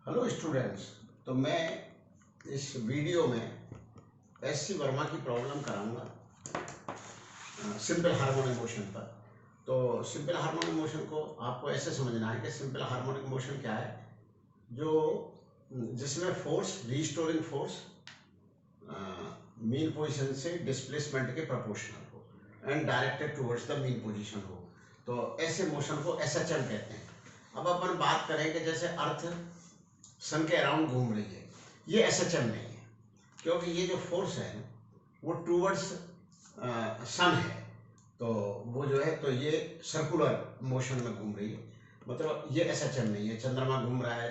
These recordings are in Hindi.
Hello students. तो मैं इस वीडियो में एससी वर्मा की प्रॉब्लम कराऊंगा सिंपल हार्मोनिक मोशन पर। तो सिंपल हार्मोनिक मोशन को आपको ऐसे समझना है कि सिंपल हार्मोनिक मोशन क्या है, जो जिसमें force restoring force mean position से डिस्प्लेसमेंट के प्रोपोर्शनल हो and directed towards the mean position हो। तो ऐसे मोशन को एसएचएम कहते हैं। अब अपन बात करें कि जैसे अर्थ सन के अराउंड घूम रही है, ये एसएचएम नहीं है, क्योंकि ये जो फोर्स है वो टूवर्ड्स सन है। तो वो जो है तो ये सर्कुलर मोशन में घूम रही है, मतलब ये एसएचएम नहीं है। चंद्रमा घूम रहा है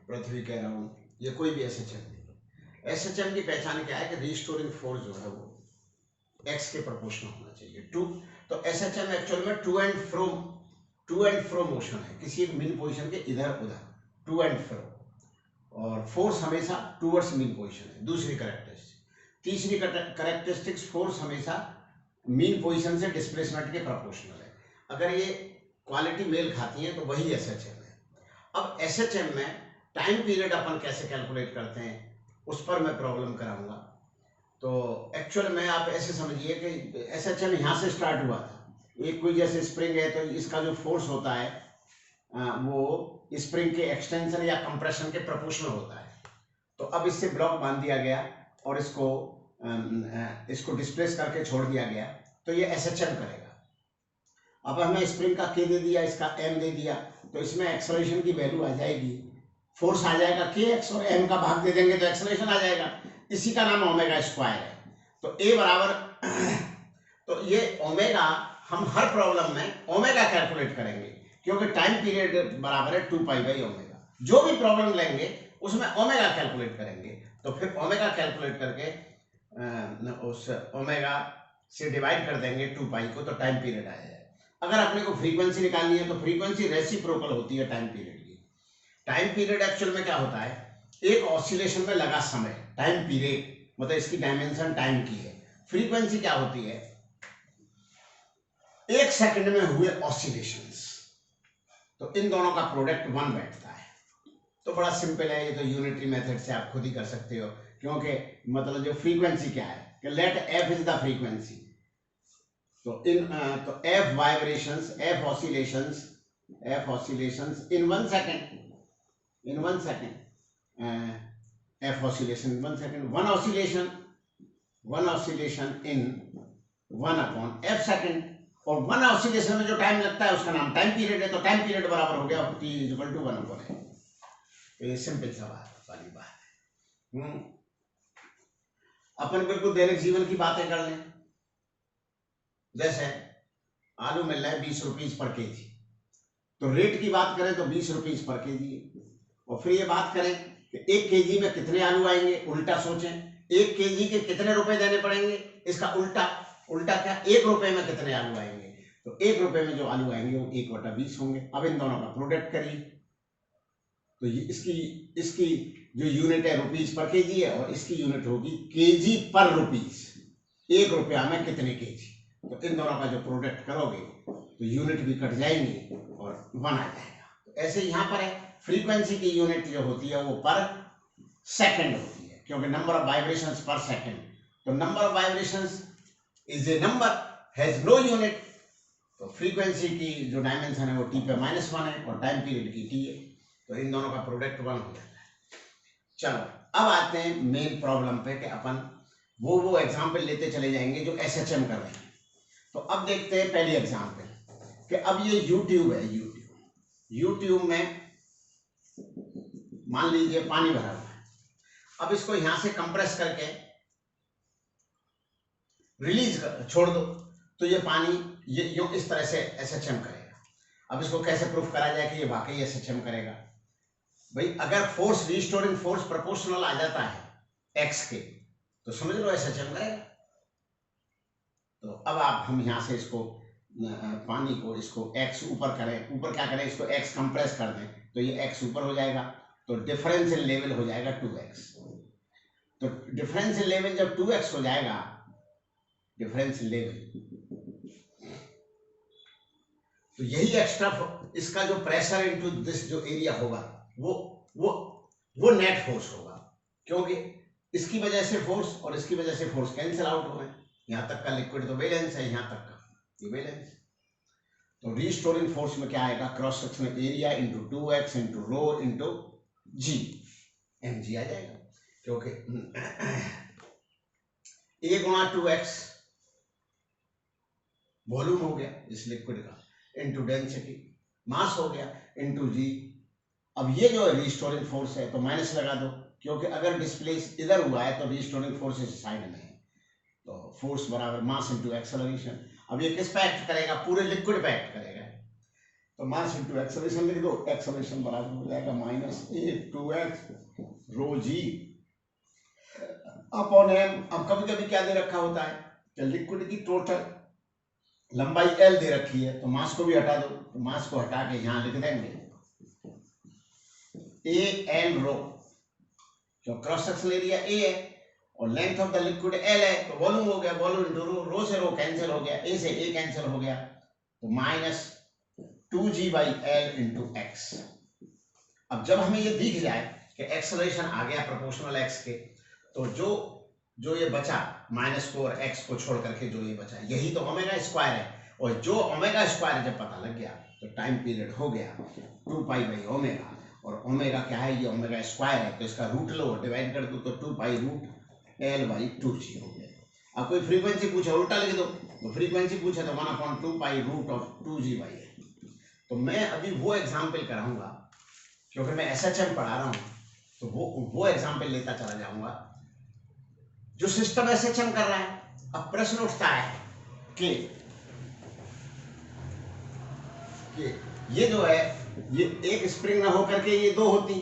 पृथ्वी के अराउंड, ये कोई भी एसएचएम नहीं है। एसएचएम की पहचान क्या है कि रिस्टोरिंग फोर्स जो है वो एक्स के प्रोपोर्शनल होना चाहिए टू। तो एसएचएम एक्चुअल में टू एंड फ्रो मोशन है, किसी एक मीन पोजीशन के इधर उधर, टू एंड फ्रो। और फोर्स हमेशा टूवर्ड्स मीन पोजीशन है, दूसरी कैरेक्टरिस्टिक। तीसरी कैरेक्टरिस्टिक्स, फोर्स हमेशा मीन पोजीशन से डिस्प्लेसमेंट के प्रोपोर्शनल है। अगर ये क्वालिटी मेल खाती है तो वही एसएचएम है। अब एसएचएम में टाइम पीरियड अपन कैसे कैलकुलेट करते हैं उस पर मैं प्रॉब्लम कराऊंगा। तो एक्चुअल में आप ऐसे समझिए कि एसएचएम यहाँ से स्टार्ट हुआ था। एक कोई जैसे स्प्रिंग है तो इसका जो फोर्स होता है वो स्प्रिंग के एक्सटेंशन या कंप्रेशन के प्रोपोर्शनल होता है। तो अब इससे ब्लॉक बांध दिया गया और इसको डिस्प्लेस करके छोड़ दिया गया, तो ये एसएचएम करेगा। अब हमें स्प्रिंग का के दे दिया, इसका एम दे दिया, तो इसमें एक्सेलरेशन की वैल्यू आ जाएगी, फोर्स आ जाएगा, के एक्स और एम का भाग दे देंगे तो एक्सेलरेशन आ जाएगा। इसी का नाम ओमेगा स्क्वायर है। तो ए बराबर तो ये ओमेगा हम हर प्रॉब्लम में ओमेगा कैलकुलेट करेंगे, क्योंकि टाइम पीरियड बराबर है 2π/ओमेगा। जो भी प्रॉब्लम लेंगे उसमें ओमेगा कैलकुलेट करेंगे। तो फिर ओमेगा कैलकुलेट करके उस ओमेगा से डिवाइड कर देंगे 2π को, तो टाइम पीरियड आ जाएगा। अगर अपने को फ्रीक्वेंसी निकालनी है तो फ्रीक्वेंसी रेसिप्रोकल होती है टाइम पीरियड की। टाइम पीरियड एक्चुअल में क्या होता है, एक ऑसिलेशन में लगा समय, टाइम पीरियड मतलब इसकी डायमेंशन टाइम की है। फ्रीक्वेंसी क्या होती है, एक सेकंड में हुए ऑसिलेशंस। तो इन दोनों का प्रोडक्ट 1 बैठता है। तो बड़ा सिंपल है, ये तो यूनिटरी मेथड से आप खुद ही कर सकते हो, क्योंकि मतलब जो फ्रीक्वेंसी क्या है कि let F is the frequency. तो तो F vibrations, F oscillations in 1 second, F oscillation in 1 second, one oscillation in 1/f second. और 1 ऑसिलेशन में जो टाइम लगता है उसका नाम टाइम पीरियड है। तो टाइम पीरियड बराबर हो गया t = 1/f। ये सिंपल सवाल वाली बात है। अपन बिल्कुल दैनिक जीवन की बातें कर लें। जैसे आलू मिल रहा है 20 रुपीज पर केजी, तो रेट की बात करें तो 20 रुपीज पर केजी है। और फिर ये बात करें कि 1 केजी में कितने आलू आएंगे, उल्टा सोचें, 1 केजी के कितने रुपए देने पड़ेंगे, इसका उल्टा क्या, 1 रुपए में कितने आलू आएंगे। तो 1 रुपए में जो आलू आएंगे वो 1/20 होंगे। अब इन दोनों का प्रोडक्ट करिए, तो ये इसकी जो यूनिट है रुपीज पर केजी है और इसकी यूनिट होगी केजी पर रुपीज। 1 रुपया में कितने केजी, तो इन दोनों का जो प्रोडक्ट करोगे तो यूनिट भी कट जाएंगी और 1 आ जाएगा। तो ऐसे यहाँ पर है, फ्रीक्वेंसी की यूनिट जो होती है वो पर सेकंड होती है, क्योंकि number of vibrations per second. तो number of vibrations is a number, has no unit. तो फ्रीक्वेंसी की जो डायमेंशन है वो t/-1 है और टाइम पीरियड की t है। तो इन दोनों का प्रोडक्ट 1 हो जाता है। चलो अब आते हैं मेन प्रॉब्लम पे कि अपन वो एग्जाम्पल लेते चले जाएंगे जो एसएचएम कर रहे हैं। तो अब देखते हैं पहली एग्जाम्पल कि अब ये यूट्यूब है। यूट्यूब में मान लीजिए पानी भरा हुआ है। अब इसको यहां से कंप्रेस करके छोड़ दो, तो ये पानी ये यूं इस तरह से एसएचएम करेगा। अब इसको कैसे प्रूफ करा जाए कि ये वाकई एसएचएम करेगा। भाई अगर फोर्स रीस्टोरिंग फोर्स प्रोपोर्शनल आ जाता है एक्स के, तो समझ लो एसएचएम करेगा। तो अब हम यहां से इसको पानी को इसको एक्स ऊपर करें, ऊपर क्या करें, इसको एक्स कंप्रेस कर दें, तो ये एक्स ऊपर हो जाएगा, तो डिफरेंस इन लेवल हो जाएगा 2x। तो डिफरेंस इन लेवल जब 2x हो जाएगा, डिफरेंस इन लेवल, तो यही एक्स्ट्रा इसका जो प्रेशर इनटू दिस जो एरिया होगा वो नेट फोर्स होगा, क्योंकि इसकी वजह से फोर्स और इसकी वजह से फोर्स कैंसिल आउट हो गए। यहाँ तक का लिक्विड तो बैलेंस है, यहाँ तक का ये बैलेंस। तो रीस्टोरिंग फोर्स में क्या आएगा, cross sectional area into 2x into rho into g, mg आ जाएगा, क्योंकि a गुणा 2x वॉल्यूम हो गया इस लिक्विड का, इंटू डेंसिटी मास हो गया, इंटू जी। अब ये जो रीस्टोरिंग फोर्स है तो माइनस लगा दो, क्योंकि अगर डिस्प्लेस इधर हुआ है तो रीस्टोरिंग फोर्स इस साइड में है, तो फोर्स बराबर मास इंटू एक्सेलरेशन। अब ये किस पे एक्ट करेगा, पूरे लिक्विड पे एक्ट करेगा, तो मास इंटू एक्सेलरेशन लिख दो, एक्सेलरेशन बराबर हो जाएगा -a2x रो जी अपॉन m। अब कभी कभी क्या दे रखा होता है कि लिक्विड की टोटल लंबाई l दे रखी है, तो मास को भी हटा दो, तो मास को हटा के यहां लिख देंगे a l रो, जो क्रॉस सेक्शनल एरिया a है और length of the liquid l है, तो वॉल्यूम हो गया, वॉल्यूम इंटू रो, रो से रो कैंसिल हो गया, a से a कैंसिल हो गया, तो -2g/l इंटू x। अब जब हमें ये दिख जाए कि एक्सेलरेशन आ गया प्रोपोर्शनल x के, तो जो ये बचा -4 x को छोड़ करके जो ये बचा, यही तो ओमेगा स्क्वायर है, और जो ओमेगा स्क्वायर जब पता लग गया तो टाइम पीरियड हो गया 2π/ओमेगा, और ओमेगा क्या है, ये ओमेगा स्क्वायर है, तो इसका रूट लो, डिवाइड कर दो, तो 2π√L/2g हो गया। अब कोई फ्रीक्वेंसी पूछे उल्टा लिख दो, तो फ्रीक्वेंसी पूछे तो 1/2π√2g/L। तो मैं अभी वो एग्जाम्पल कराऊंगा, क्योंकि मैं SHM पढ़ा रहा हूँ, तो वो एग्जाम्पल लेता चला जाऊंगा जो सिस्टम SHM कर रहा है। अब प्रश्न उठता है कि ये जो है, ये एक स्प्रिंग ना होकर के ये दो होती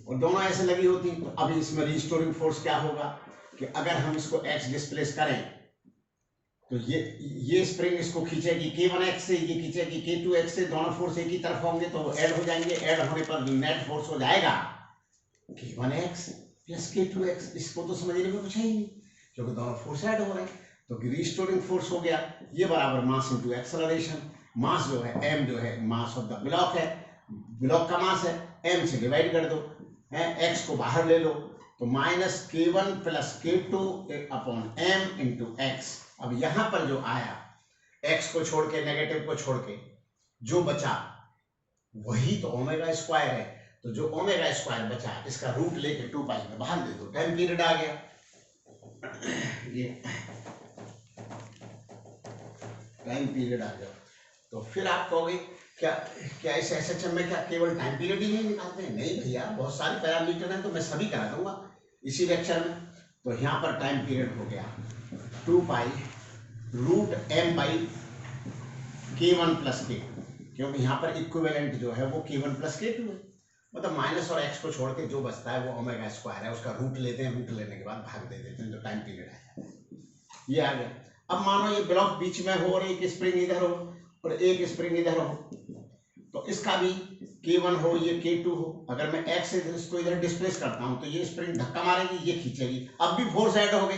और दोनों ऐसे लगी होती, तो अब इसमें रीस्टोरिंग फोर्स क्या होगा कि अगर हम इसको x डिस्प्लेस करें तो ये स्प्रिंग इसको खींचेगी k1x से, ये खींचेगी k2x से, दोनों फोर्स एक ही तरफ होंगे तो वो ऐड हो जाएंगे, ऐड होने पर नेट फोर्स हो जाएगा k1x प्लस k2x। इसको तो समझने में कुछ है ही नहीं, क्योंकि दोनों फोर्स ऐड हो रहे हैं। तो रीस्टोरिंग फोर्स हो गया ये बराबर मास इंटू एक्सेलरेशन। मास जो है m जो है मास ऑफ द ब्लॉक है, ब्लॉक का मास है, m से डिवाइड कर दो, है x को बाहर ले लो, तो -k1 plus k2 upon m into x। अब यहां पर जो आया x को छोड़ के, नेगेटिव को छोड़ के जो बचा वही तो ओमेगा स्क्वायर है, तो जो ओमेगा स्क्वायर बचा इसका रूट लेके 2π में बाहर दे दो, टाइम पीरियड आ गया। ये टाइम पीरियड आ गया, तो फिर आप कहोगे क्या इस SHM में क्या केवल टाइम पीरियड ही नहीं निकालते हैं? नहीं भैया, बहुत सारे पैरामीटर हैं, तो मैं सभी करा दूंगा इसी लेक्चर में। तो यहाँ पर टाइम पीरियड हो गया 2π√m/k1 प्लस k2, क्योंकि यहाँ पर इक्विवेलेंट जो है वो k1 प्लस k2 है, मतलब माइनस और x को छोड़ के जो बचता है वो ओमेगा स्क्वायर है, उसका रूट लेते हैं, रूट लेने के बाद भाग दे देते हैं, तो टाइम पीरियड है ये आ गया। अब मानो ये ब्लॉक बीच में हो और एक स्प्रिंग इधर हो और एक स्प्रिंग इधर हो, तो इसका भी k1 हो, ये k2 हो। अगर मैं x से इसको इधर डिस्प्लेस करता हूं तो ये स्प्रिंग धक्का मारेगी, ये खींचेगी, अब भी फोर्स ऐड हो गई,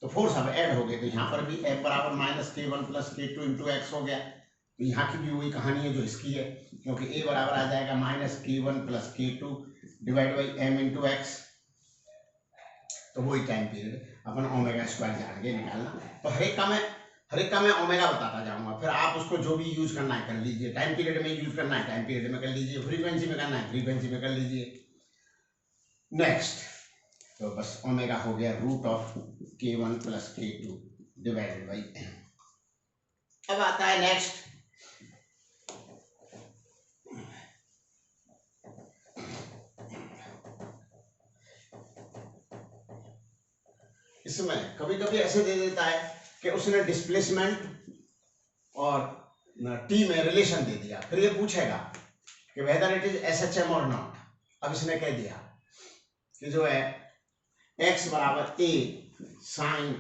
तो फोर्स अब ऐड हो गई, तो यहाँ पर भी f बराबर -k1 plus k2 into x हो गया। तो यहाँ की भी वही कहानी है जो इसकी है, क्योंकि a बराबर आ जाएगा -k1 plus k2 divide by m into x, तो वही time period upon omega square जानेंगे निकालना। तो हर एक का मैं ओमेगा बताता जाऊंगा, फिर आप उसको जो भी यूज करना है कर लीजिए, टाइम पीरियड में यूज करना है टाइम पीरियड में कर लीजिए, फ्रीक्वेंसी में करना है फ्रीक्वेंसी में कर लीजिए। नेक्स्ट, तो बस ओमेगा हो गया √k1 plus k2 divided by m। अब आता है नेक्स्ट, इसमें कभी कभी ऐसे दे देता है कि उसने डिस्प्लेसमेंट और टी में रिलेशन दे दिया, फिर ये पूछेगा कि वेदर इट इज SHM और नॉट। अब इसने कह दिया कि जो है x बराबर a sine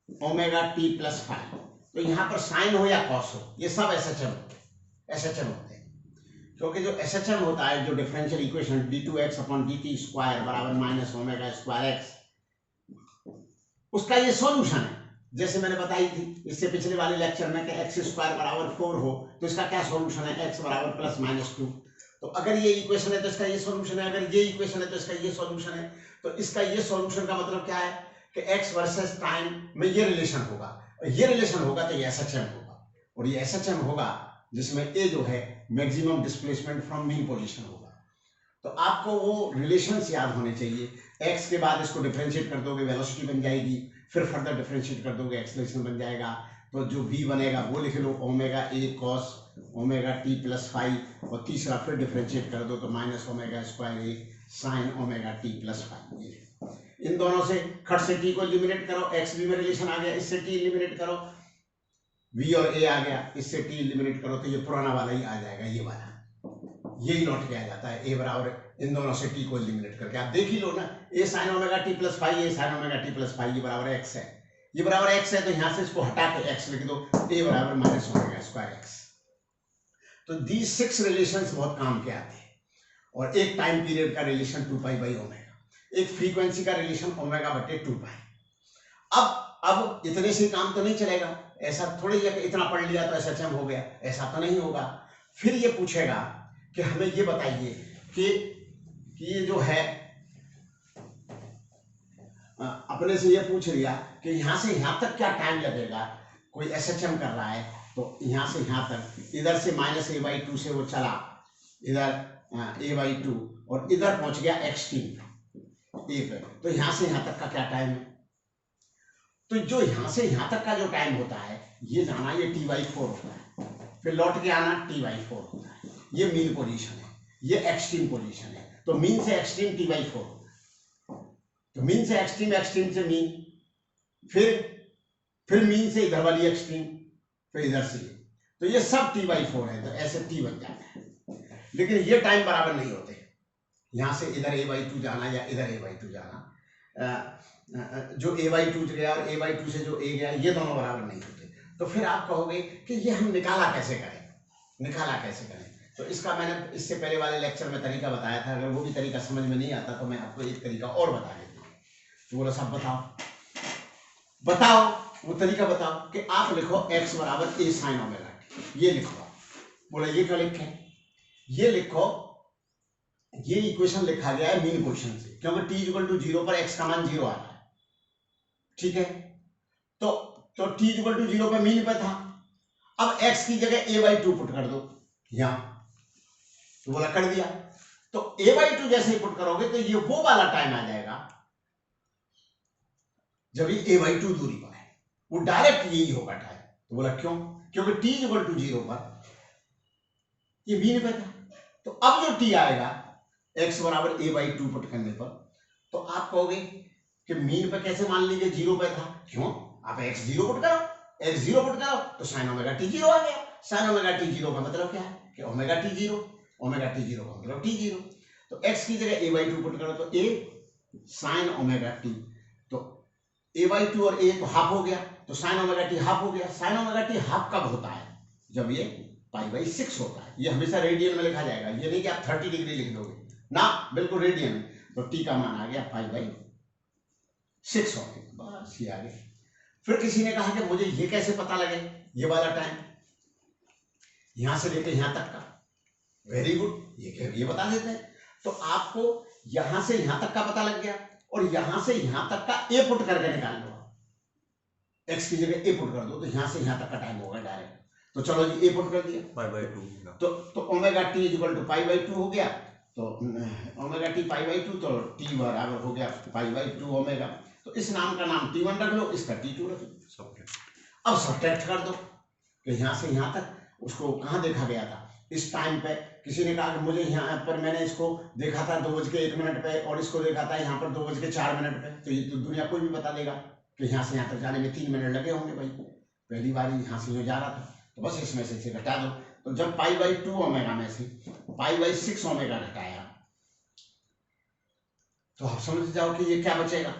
omega t plus 5, तो यहाँ पर साइन हो या कॉस हो, ये सब SHM होते हैं, क्योंकि जो SHM होता है, जो differential equation d2x upon dt square बराबर -ओमेगा स्क्वायर x, उसका ये सॉल्यूशन है। जैसे मैंने बताई थी इससे पिछले वाले लेक्चर में कि एक्स स्क्वायर बराबर 4 हो तो इसका क्या सॉल्यूशन है, एक्स बराबर प्लस माइनस 2। तो अगर ये इक्वेशन है तो इसका ये सॉल्यूशन है, अगर ये इक्वेशन है तो इसका ये सॉल्यूशन है। तो इसका ये सॉल्यूशन का मतलब क्या है कि एक्स वर्सेस टाइम में ये रिलेशन होगा, और ये रिलेशन होगा तो ये एसएचएम होगा, और ये एसएचएम होगा जिसमें ए जो है maximum displacement from mean position होगा। तो आपको वो रिलेशंस याद होने चाहिए। एक्स के बाद इसको डिफरेंशिएट कर दोगे वेलोसिटी बन जाएगी, फिर फर्दर डिफरेंशिएट कर दोगे एक्सेलरेशन बन जाएगा। तो जो v बनेगा वो लिख लो omega a cos omega t plus 5, और तीसरा फिर डिफरेंशिएट कर दो तो minus omega square a sine omega t plus 5। इन दोनों से खट से टी को एलिमिनेट करो, एक्स भी में रिलेशन आ गया, इससे टी एलिमिनेट करो, v और a आ गया, इससे t एलिमिनेट करो तो ये पुराना वाला ही आ जाएगा, ये वाला यही लौट के आ जाता है। a बराबर इन दोनों से t को एलिमिनेट करके आप देख ही लो ना, a sin omega t plus 5 a sin omega t plus 5 ये बराबर x है, ये बराबर x है, तो यहां से इसको हटा के x लिख दो, a बराबर माइनस ओमेगा स्क्वायर x। तो दी 6 रिलेशंस बहुत काम के आते हैं, और एक टाइम पीरियड का रिलेशन 2 पाई बाई ओमेगा, एक फ्रीक्वेंसी का रिलेशन ओमेगा बटे 2 पाई। अब इतने से काम तो नहीं चलेगा, ऐसा थोड़ी है कि इतना पढ़ लिया तो एसएचएम हो गया, ऐसा तो नहीं होगा। फिर ये पूछेगा कि हमें ये बताइए कि ये जो है अपने से ये पूछ लिया कि यहाँ से यहाँ तक क्या टाइम लगेगा, कोई एसएचएम कर रहा है तो यहाँ से यहाँ तक, इधर से माइनस a बाई 2 से वो चला इधर a बाई 2 और इधर पहुंच गया x t ए पे, तो यहाँ से यहाँ तक का क्या टाइम है। तो जो यहाँ से यहाँ तक का जो टाइम होता है ये जाना ये t बाई 4 होता है, फिर लौट के आना t बाई 4 होता है, ये मीन पोजीशन है, ये एक्सट्रीम पोजीशन है। तो मीन से एक्सट्रीम t बाई 4, तो मीन से एक्सट्रीम, एक्सट्रीम से मीन, फिर मीन से इधर वाली एक्सट्रीम, फिर इधर से, तो ये सब t बाई 4 है, तो ऐसे t बन जाता है। लेकिन ये टाइम बराबर नहीं होते, यहाँ से इधर a बाई 2 जाना या इधर a बाई 2 जाना, जो a बाई 2 गया और a बाई 2 से जो a गया ये दोनों बराबर नहीं होते। तो फिर आप कहोगे कि ये हम निकाला कैसे करें, निकाला कैसे करें। तो इसका मैंने इससे पहले वाले लेक्चर में तरीका बताया था, अगर वो भी तरीका समझ में नहीं आता तो मैं आपको एक तरीका और बता देता हूँ। तो बोला साहब बताओ वो तरीका बताओ कि आप लिखो x बराबर a साइन ओमेगा टी, ये लिखो। बोला ये क्या लिखे, ये लिखो, ये इक्वेशन लिखा गया है मीन पोजीशन से, क्योंकि t इक्वल टू 0 पर x का मान 0 आ रहा है, ठीक है। तो t इक्वल टू 0 पर मीन पे था, अब x की जगह a बाई 2 पुट कर दो यहां, तो बोला कर दिया। तो a बाई 2 जैसे ही पुट करोगे तो ये वो वाला टाइम आ जाएगा जब ये a बाई 2 दूरी पर है, वो डायरेक्ट यही होगा टाइम। तो बोला क्यों, क्योंकि t इक्वल टू 0 पर ये मीन पे था। तो अब जो t आएगा x बराबर a बाई 2 पुट करने पर, तो आप कहोगे कि मीन पे कैसे मान लीजिए 0 पे था, क्यों, आप x 0 पुट करो, x 0 पुट करो तो साइन ओमेगा t 0 आ गया। साइन ओमेगा t 0 का मतलब क्या है कि ओमेगा t 0, ओमेगा t 0 का मतलब t 0। तो x की जगह a बाई 2 पुट करो तो a साइन ओमेगा t, तो a बाई 2 और a तो हाफ हो गया, तो साइन ओमेगा t हाफ हो गया। साइन ओमेगा t हाफ कब होता है, जब ये पाई बाई 6 होता है। ये हमेशा रेडियन में लिखा जाएगा, ये नहीं कि आप 30 डिग्री लिख दोगे ना, बिल्कुल रेडियन में। तो t का मान आ गया पाई बाई 6 हो गया, बस ये आ गया। फिर किसी ने कहा कि मुझे ये कैसे पता लगे ये वाला टाइम यहां से लेके यहां तक का, वेरी गुड, ये बता देते हैं। तो आपको यहां से यहां तक का पता लग गया, और यहां से यहां तक का a पुट करके निकाल लो, x की जगह a पुट कर दो तो यहां से यहां तक का टाइम होगा डायरेक्ट। तो चलो जी a पुट कर दिया, पाई बाई 2, तो omega t equal to pi by 2 हो गया, तो ओमेगा t पाई बाई 2, तो t बराबर हो गया पाई बाई 2 ओमेगा। तो इस नाम का नाम t1 रख लो, इसका t2 रख लो। अब सब्ट्रैक्ट कर दो कि यहाँ से यहाँ तक उसको कहाँ देखा गया था, इस टाइम पे। किसी ने कहा कि मुझे यहाँ पर मैंने इसको देखा था 2:01 पे, और इसको देखा था यहाँ पर 2:04 पे। तो ये तो दुनिया कोई भी बता देगा कि यहाँ से यहाँ तक जाने में 3 मिनट लगे होंगे भाई, पहली बार यहाँ से जा रहा था। तो बस इसमें से घटा दो, तो जब पाई बाई 2 ओमेगा में से पाई बाई 6 ओमेगा घटाया तो आप समझ जाओ कि ये क्या बचेगा,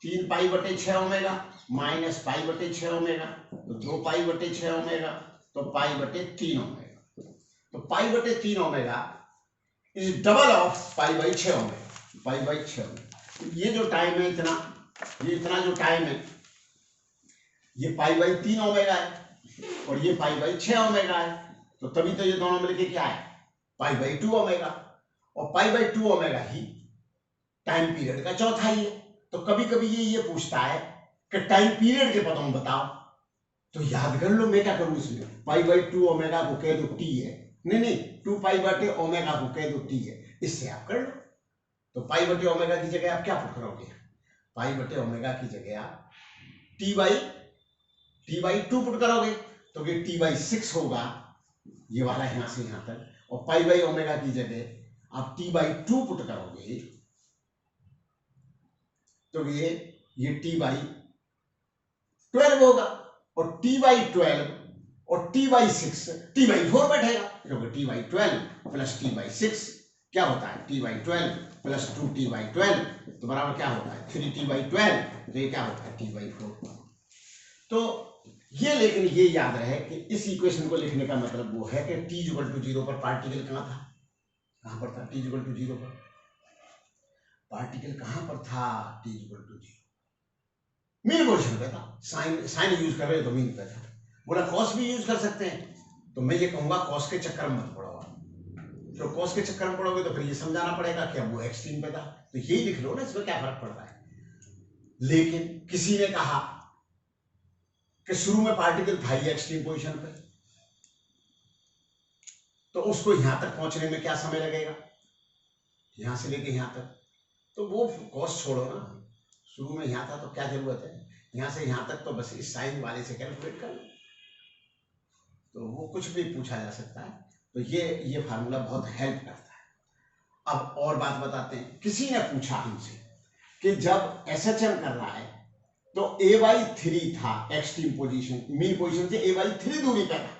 3 पाई बटे 6 ओमेगा माइनस पाई बटे 6 ओमेगा, तो 2 पाई बटे 6 ओमेगा, तो पाई बटे 3 ओमेगा। तो पाई बटे 3 omega is double of pi by 6 omega, pi by 6 omega. ये जो टाइम है इतना, ये इतना जो टाइम है ये पाई बाई 3 ओमेगा है और ये पाई बाई 6 ओमेगा है, तो तभी तो ये दोनों मिलके क्या है, पाई बाई 2 ओमेगा। और पाई बाई 2 ओमेगा ही टाइम पीरियड का चौथाई है। तो कभी कभी ये पूछता है कि टाइम पीरियड के पदों में बताओ, तो याद कर लो मैं क्या करूं इसमें, पाई बाई 2 ओमेगा को कह दो टी है, नहीं 2 पाई बटे ओमेगा को कह दो टी है, इससे आप कर लो। तो पाई बटे ओमेगा की जगह आप क्या पुट करोगे, पाई बटे ओमेगा की जगह आप टी बाई 2 पुट करोगे, तो ये टी बाई 6 होगा, ये वाला यहां से यहां तक। और पाई बाई ओमेगा की जगह आप टी बाई 2 पुट करोगे, तो ये टी बाई 12 होगा। और टी बाई 12 और टी बाई 6 टी बाई 4 बैठेगा, क्योंकि T by 12 plus T by 6 क्या होता है, T by 12 plus 2 T by 12, तो बराबर क्या होता है 3 टी बाई 12, तो ये क्या होता है टी बाई 4। तो ये, लेकिन ये याद रहे कि इस इक्वेशन को लिखने का मतलब वो है कि t इक्वल टू 0 पर पार्टिकल कहां था, कहां पर था t इक्वल टू 0 पर पार्टिकल कहां पर था, t equal to 0 mean position पे था। साइन यूज कर रहे हो तो मीन पे था। बोला कॉस भी यूज कर सकते हैं, तो मैं ये कहूंगा कॉस के चक्कर में मत पड़ो, तो कॉस के चक्कर में पड़ोगे तो फिर ये समझाना पड़ेगा कि अब वो एक्सट्रीम पे था, तो यही लिख लो ना, इसमें क्या फर्क पड़ता है। लेकिन किसी ने कहा कि शुरू में पार्टिकल था ही एक्सट्रीम पोजीशन पे, तो उसको यहां तक पहुंचने में क्या समय लगेगा, यहां से लेके यहां तक, तो वो कॉस छोड़ो ना, शुरू में यहां था तो क्या जरूरत है, यहां से यहां तक तो बस इस साइन वाले से कैलकुलेट कर लो, तो वो कुछ भी पूछा जा सकता है। तो ये फार्मूला बहुत हेल्प करता है। अब और बात बताते हैं, किसी ने पूछा हमसे कि जब एसएचएम कर रहा है तो a/3 था एक्सट्रीम पोजीशन, मीन पोजीशन से a/3 दूरी पे था,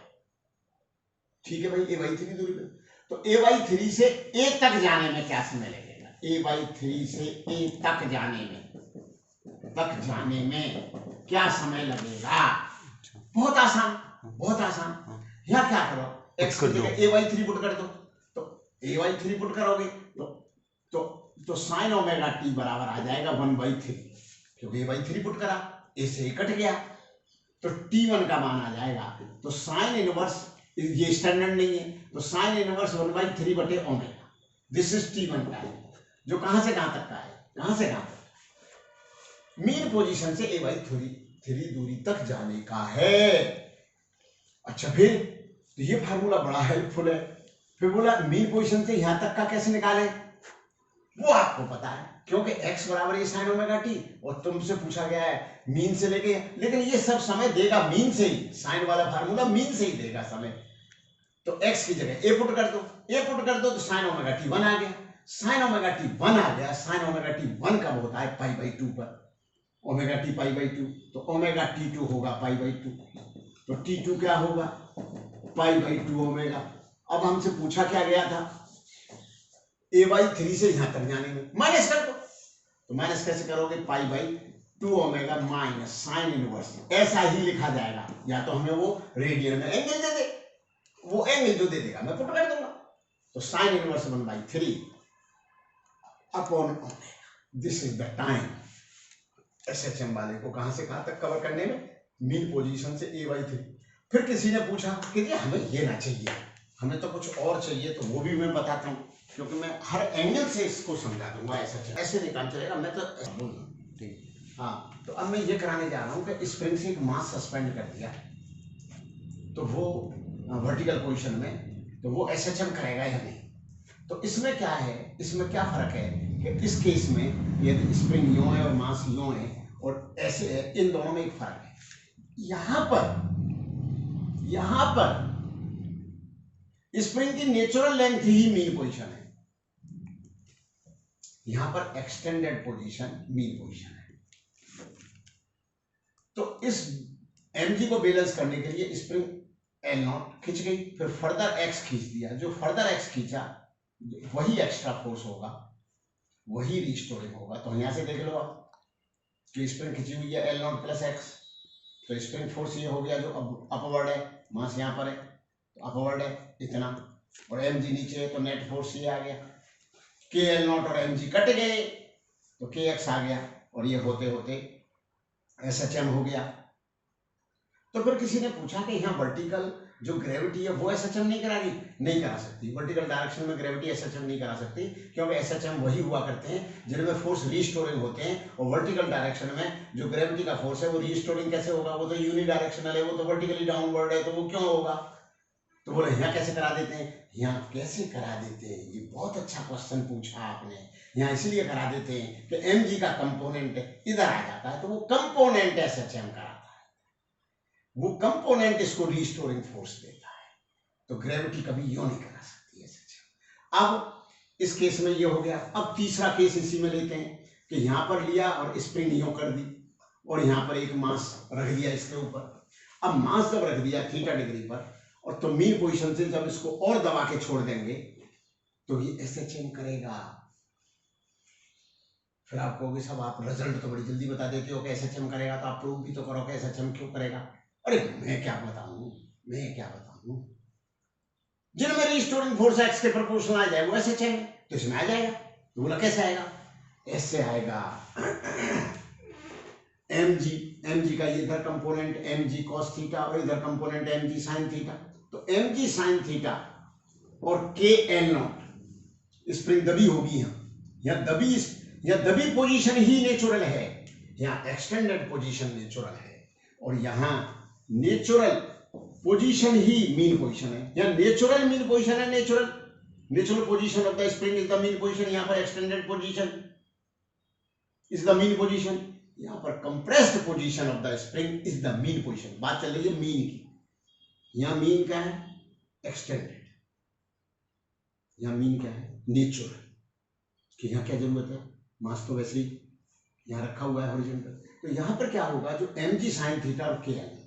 ठीक है भाई, a/3 दूरी पे, तो a/3 से a तक जाने में क्या समय लगेगा, a/3 से a तक जाने में क्या समय लगेगा, बहुत आसान। यहाँ क्या करो, x की जगह a/3 पुट कर दो, तो a/3 पुट करोगे तो sin ओमेगा t बराबर आ जाएगा 1/3, क्योंकि a/3 पुट करा, a से a कट गया, तो t1 का मान आ जाएगा। तो sin इनवर्स, ये स्टैंडर्ड नहीं है, तो sin इनवर्स 1/3 बटे ओमेगा, दिस इज t1 का है, जो कहां से कहां तक का है, कहां से कहां तक, मीन पोजीशन से a/3 दूरी तक जाने का है। अच्छा, फिर तो ये फार्मूला बड़ा हेल्पफुल है। फिर बोला मीन पोजीशन से यहां तक का कैसे निकाले, वो आपको पता है, क्योंकि x बराबर ये sin ओमेगा t, और तुमसे पूछा गया है मीन से लेके, लेकिन ये सब समय देगा मीन से ही, साइन वाला फार्मूला मीन से ही देगा समय। तो x की जगह a पुट कर दो, तो sin ओमेगा t 1 आ गया, sin ओमेगा t 1 आ गया। sin ओमेगा t 1 कब होता है, पाई बाई 2 पर, ओमेगा t पाई बाई 2, तो ओमेगा t2 होगा पाई बाई 2, तो t2 क्या होगा, पाई बाई 2 ओमेगा। अब हमसे पूछा क्या गया था, a/3 से यहां तक जाने में माइनस कर दो, तो माइनस कैसे करोगे, पाई by 2 omega minus sine inverse, ऐसा ही लिखा जाएगा, या तो हमें वो रेडियन में एंगल दे दे, वो एंगल जो दे देगा मैं पुट कर दूंगा, तो sine inverse 1/3 upon omega, this is the time. SHM वाले को कहां से कहां तक कवर करने में, मीन पोजीशन से a/3। फिर किसी ने पूछा कि जी हमें ये ना चाहिए, हमें तो कुछ और चाहिए, तो वो भी मैं बताता हूँ, क्योंकि मैं हर एंगल से इसको समझा दूंगा, ऐसे नहीं काम चलेगा, मैं तो ठीक। हाँ, तो अब मैं ये कराने जा रहा हूँ कि स्प्रिंग से एक मास सस्पेंड कर दिया, तो वो वर्टिकल पोजीशन में, तो वो एसएचएम करेगा या नहीं। तो इसमें क्या है, इसमें क्या फर्क है कि इस केस में यदि स्प्रिंग यूं है और मास यूं है और ऐसे है, इन दोनों में एक फर्क है, यहां पर स्प्रिंग की नेचुरल लेंथ ही मीन पोजीशन है, यहां पर एक्सटेंडेड पोजीशन मीन पोजीशन है। तो इस mg को बैलेंस करने के लिए स्प्रिंग L0 खिंच गई, फिर फर्दर x खींच दिया, जो फर्दर x खींचा वही एक्स्ट्रा फोर्स होगा, वही रिस्टोरिंग होगा। तो यहां से देख लो आप कि स्प्रिंग खिंची हुई है L0 प्लस x, तो स्प्रिंग फोर्स ये हो गया जो अपवर्ड है, मास यहां पर है तो अपवर्ड है इतना, और mg नीचे है तो नेट फोर्स ये आ गया, KL0 और mg कट गए तो kx आ गया, और ये होते होते SHM हो गया। तो फिर किसी ने पूछा कि यहाँ वर्टिकल जो ग्रेविटी है वो एसएचएम नहीं करा रही, नहीं करा सकती। वर्टिकल डायरेक्शन में ग्रेविटी एसएचएम नहीं करा सकती, क्योंकि एसएचएम वही हुआ करते हैं जिनमें फोर्स रीस्टोरिंग होते हैं, और वर्टिकल डायरेक्शन में जो ग्रेविटी का फोर्स है वो रीस्टोरिंग कैसे होगा, वो तो यूनिडायरेक्शनल है, वो तो वर्टिकली डाउनवर्ड है, तो वो क्यों होगा। तो बोले यहाँ कैसे करा देते हैं, यहाँ कैसे करा देते हैं, ये बहुत अच्छा क्वेश्चन पूछा आपने। यहाँ इसलिए करा देते हैं कि mg का कंपोनेंट इधर आ जाता है, तो वो कंपोनेंट एसएचएम कराता है, वो कंपोनेंट इसको रीस्टोरिंग फोर्स देता है। तो ग्रेविटी कभी यूं नहीं करा सकती एसएचएम। अब इस केस में ये हो गया। अब तीसरा केस इसी में लेते हैं कि यहाँ पर लिया और स्प्रिंग यूं कर दी, और यहाँ पर एक मास रख दिया इसके ऊपर। अब मास जब रख दिया थीटा डिग्री पर, और तो मीन पोजीशन से जब इसको और दबा के छोड़ देंगे तो ये एसएचएम करेगा। फिर आप कहोगे सब आप रिजल्ट तो बड़ी जल्दी बता देते हो कि एसएचएम करेगा, तो आप प्रूव भी तो करो कि एसएचएम क्यों करेगा। अरे मैं क्या बताऊं, जिनमें रीस्टोरिंग फोर्स एक्स के प्रोपोर्शनल आ जाए वो एसएचएम है, तो इसमें आ जाएगा। तो बोला कैसे आएगा, ऐसे आएगा mg का इधर कंपोनेंट mg cos थीटा और इधर कंपोनेंट mg sin थीटा। तो mg sin थीटा और kl0 स्प्रिंग दबी होगी यहाँ दबी पोजीशन ही नेचुरल है, यहाँ एक्सटेंडेड पोजीशन नेचुरल है, और यहाँ नेचुरल पोजीशन ही मीन पोजीशन है। यहाँ नेचुरल मीन पोजीशन है, natural position of the spring is the mean position. यहाँ पर extended position is the mean position, यहाँ पर compressed position of the spring is the mean position. बात चल रही है मीन की। यहाँ मीन क्या है, एक्सटेंडेड। यहाँ मीन क्या है, नेचुरल। कि यहाँ क्या जरूरत है, मास तो वैसे ही यहाँ रखा हुआ है हॉरिजॉन्टल। तो यहाँ पर क्या होगा, जो mg sin थीटा और kl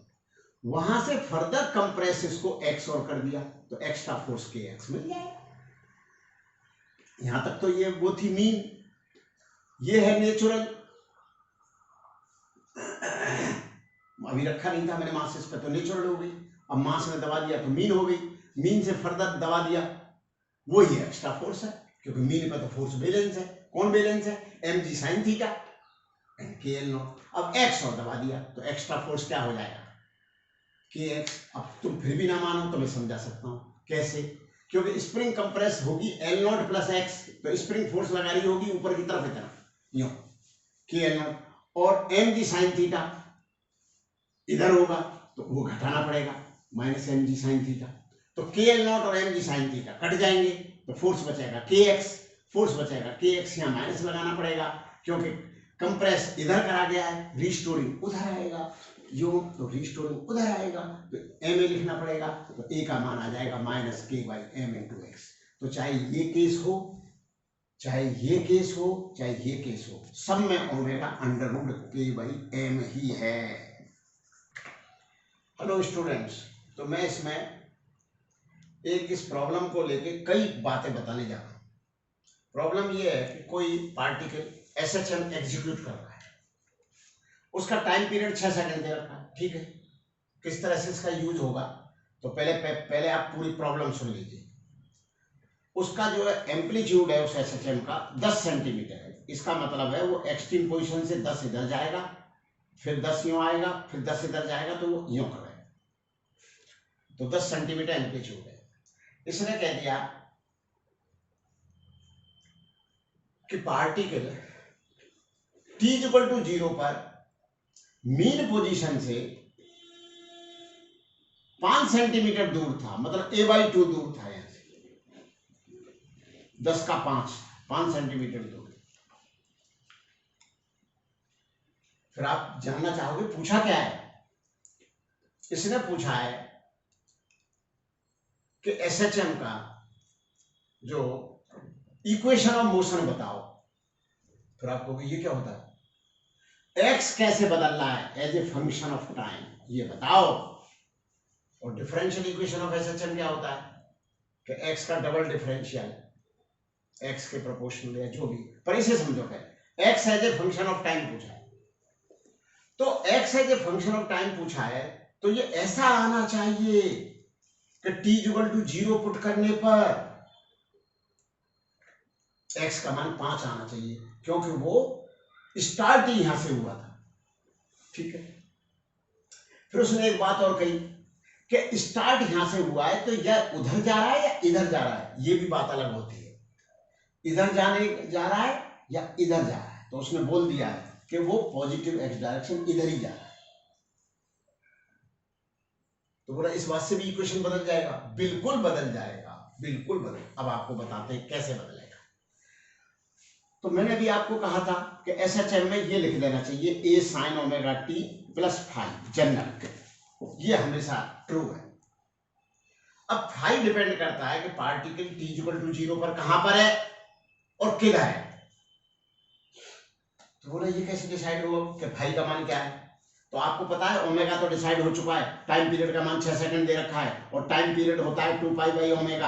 वहां से फर्दर कंप्रेस इसको x और कर दिया, तो एक्स्ट्रा फोर्स kx मिल जाएगा। यहां तक तो ये वो थी मीन, ये है नेचुरल। अभी रखा नहीं था मैंने मास इस पर, तो नेचुरल हो गई। अब मास में दबा दिया तो मीन हो गई, मीन से फर्दर दबा दिया वही एक्स्ट्रा फोर्स है, क्योंकि मीन पर तो फोर्स बैलेंस है। कौन बैलेंस है, mg sin theta and kl0। अब x और दबा दिया तो एक्स्ट्रा फोर्स क्या हो जाएगा, kx। अब तुम फिर भी ना मानो तो मैं समझा सकता हूं कैसे, क्योंकि स्प्रिंग कंप्रेस होगी L0 प्लस x, तो स्प्रिंग फोर्स लगा रही होगी ऊपर की तरफ इतना यूं kl0, और mg sin थीटा इधर होगा तो वो घटाना पड़ेगा माइनस mg sin थीटा। तो kl0 और mg sin थीटा कट जाएंगे तो फोर्स बचेगा kx, फोर्स बचेगा kx। यहाँ माइनस लगाना पड़ेगा क्योंकि कंप्रेस इधर करा गया है, रीस्टोरिंग उधर आएगा, यो तो रीस्टोरिंग उधर आएगा, तो ma लिखना पड़ेगा। तो a का मान आ जाएगा minus k by m into x. तो चाहे ये केस हो, चाहे ये केस हो, चाहे ये केस हो, सब में omega under root k by m ही है। हेलो स्टूडेंट्स, तो मैं इसमें एक इस प्रॉब्लम को लेके कई बातें बताने जा रहा हूं। प्रॉब्लम ये है कि कोई पार्टिकल एसएचएम एग्जीक्यूट कर रहा है, उसका टाइम पीरियड 6 सेकंड दे रखा है, ठीक है। किस तरह से इसका यूज होगा, तो पहले आप पूरी प्रॉब्लम सुन लीजिए। उसका जो है एम्पलीट्यूड है उस एसएचएम का 10 सेंटीमीटर है। इसका मतलब है वो एक्सट्रीम पोजीशन से 10 इधर जाएगा, फिर 10 यूं आएगा, फिर 10 इधर जाएगा, तो वो यूं करेगा। तो 10 सेंटीमीटर एम्पलीट्यूड है। इसने कह दिया कि पार्टिकल t=0 पर मीन पोजीशन से 5 सेंटीमीटर दूर था, मतलब a/2 दूर था यहां से, 10 का 5 सेंटीमीटर दूर। फिर आप जानना चाहोगे पूछा क्या है, इसने पूछा है कि एसएचएम का जो इक्वेशन ऑफ मोशन बताओ। फिर आप कहोगे ये क्या होता है, एक्स कैसे बदल रहा है as a function of time, ये बताओ। और डिफरेंशियल इक्वेशन ऑफ एसएचएम क्या होता है कि एक्स का डबल डिफरेंशियल एक्स के प्रोपोर्शनल या जो भी, पर इसे समझो कि x as a function of time पूछा है। तो x as a function of time पूछा है, तो ये ऐसा आना चाहिए कि t=0 पुट करने पर x का मान 5 आना चाहिए, क्योंकि वो स्टार्ट ही यहां से हुआ था, ठीक है। फिर उसने एक बात और कही कि स्टार्ट यहां से हुआ है तो यह उधर जा रहा है या इधर जा रहा है, ये भी बात अलग होती है। इधर जाने जा रहा है या इधर जा रहा है, तो उसने बोल दिया है कि वो पॉजिटिव एक्स डायरेक्शन इधर ही जा रहा है। तो बोला इस बात से भी इक्वेशन बदल जाएगा? बिल्कुल बदल जाएगा, बिल्कुल बदल। अब आपको बताते हैं कैसे बदलेगा। तो मैंने भी आपको कहा था कि एसएचएम में ये लिख देना चाहिए a sine omega t plus five general, ये हमेशा ट्रू है। अब फाइव डिपेंड करता है कि पार्टिकल टी इक्वल टू 0 पर कहां पर है और किधर है। तो बोला ये कैसे डिसाइड होगा कि फाइव का मान क्या है? तो आपको पता है ओमेगा तो डिसाइड हो चुका है, टाइम पीरियड का मान 6 सेकंड दे रखा है और टाइम पीरियड होता है 2 पाई बाई ओमेगा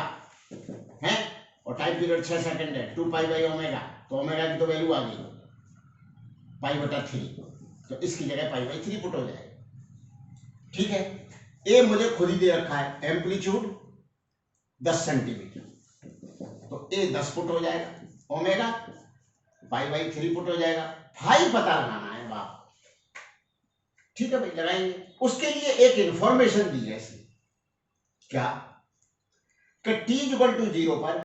है, और टाइम पीरियड 6 सेकंड है, 2 पाई बाई ओमेगा, तो ओमेगा की तो वैल्यू आ गई π/3, तो इसकी जगह π/3 पुट हो जाएगा। ठीक है, ए मुझे खुद ही दे रखा है एम्पलीट्यूड 10 सेंटीमीटर, तो ए 10 फुट हो जाएगा, ओमेगा π/3 फुट हो जाएगा। फाइव पता लगाना है बाप। ठीक है भाई, लगाएंगे। उसके लिए एक इंफॉर्मेशन दी है इसमें, क्या कि t = 0 पर